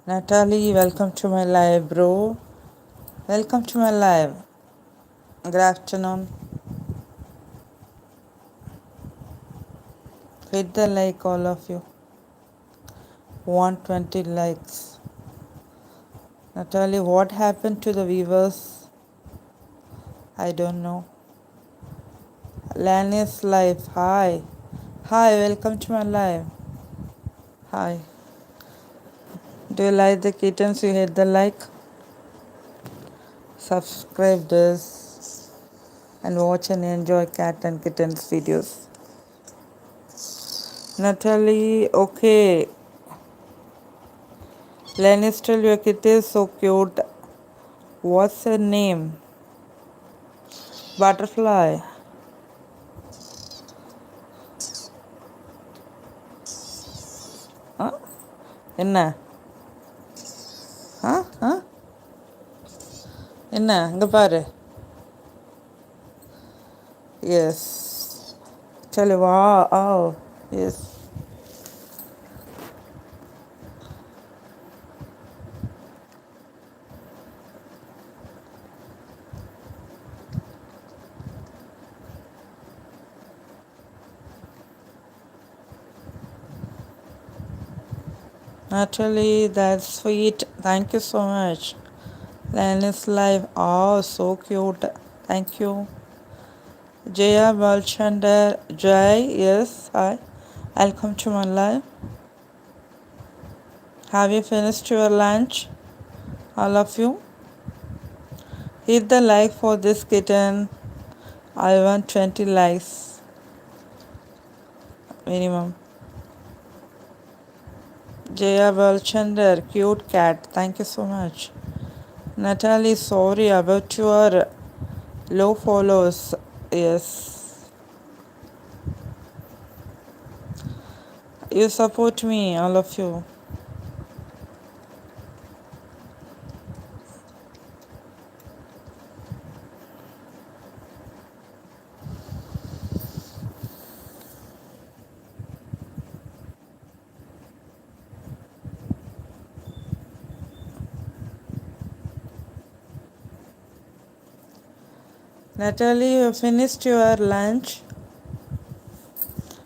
Natalie, welcome to my live, bro. Welcome to my live. Good afternoon. Hit the like, all of you. 120 likes. Natalie, what happened to the viewers? I don't know. Lannis live. Hi. Hi, welcome to my live. Hi. Do you like the kittens? You hit the like, subscribe this, and watch and enjoy cat and kittens videos. Natalie, okay. Lannister, your kitty is so cute. What's her name? Butterfly. Huh? என்ன ஆ ஆ என்ன இங்கே பாரு S சொல்லு வா ஆ S Naturally, that's sweet. Thank you so much. Lenny's live. Oh, so cute. Thank you. Jaya Balchander. Jai, yes, hi. Welcome to my live. Have you finished your lunch? All of you? Hit the like for this kitten. I want 20 likes minimum. Jaya Balchander, cute cat. Thank you so much. Natalie, sorry about your low follows. Yes. You support me, all of you. Natalie, you finished your lunch?